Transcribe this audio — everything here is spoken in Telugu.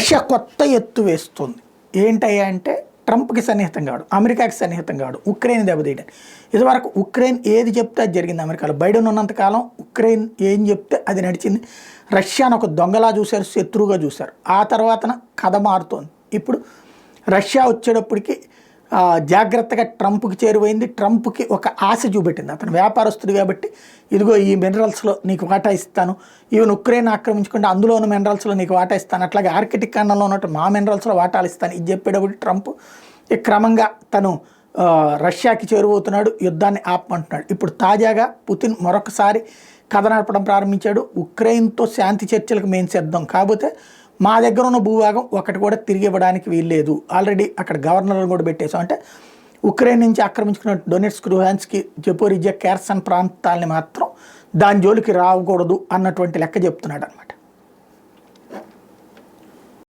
రష్యా కొత్త ఎత్తు వేస్తుంది. ఏంటయ్యా అంటే ట్రంప్కి సన్నిహితం కాడు, అమెరికాకి సన్నిహితం కాడు, ఉక్రెయిన్ దెబ్బతీయడం. ఇదివరకు ఉక్రెయిన్ ఏది చెప్తే అది జరిగింది. అమెరికాలో బైడెన్ ఉన్నంతకాలం ఉక్రెయిన్ ఏం చెప్తే అది నడిచింది. రష్యాను ఒక దొంగలా చూశారు, శత్రువుగా చూశారు. ఆ తర్వాతన కథ మారుతోంది. ఇప్పుడు రష్యా వచ్చేటప్పటికి జాగ్రత్తగా ట్రంప్కి చేరువైంది. ట్రంప్కి ఒక ఆశ చూపెట్టింది. అతను వ్యాపారస్తుడు కాబట్టి ఇదిగో ఈ మినరల్స్లో నీకు వాటా ఇస్తాను, ఈవెన్ ఉక్రెయిన్ ఆక్రమించుకుంటే అందులో ఉన్న మినరల్స్లో నీకు వాటా ఇస్తాను, అట్లాగే ఆర్కిటిక్ ఖండంలో ఉన్నట్టు మా మినరల్స్లో వాటాలు ఇస్తాను, ఇది చెప్పేటప్పుడు ట్రంప్ క్రమంగా తను రష్యాకి చేరువవుతున్నాడు, యుద్ధాన్ని ఆపమంటున్నాడు. ఇప్పుడు తాజాగా పుతిన్ మరొకసారి కథ నడపడం ప్రారంభించాడు. ఉక్రెయిన్తో శాంతి చర్చలకు మేము సిద్ధం, కాకపోతే మా దగ్గర ఉన్న భూభాగం ఒకటి కూడా తిరిగి ఇవ్వడానికి వీల్లేదు, ఆల్రెడీ అక్కడ గవర్నర్లు కూడా పెట్టేశాం. అంటే ఉక్రెయిన్ నుంచి ఆక్రమించుకున్న డొనెట్స్క్, లుహాన్స్క్, జపోరిజియా, ఖెర్సన్ ప్రాంతాలని మాత్రం దాని జోలికి రాకూడదు అన్నటువంటి లెక్క చెప్తున్నాడు అనమాట.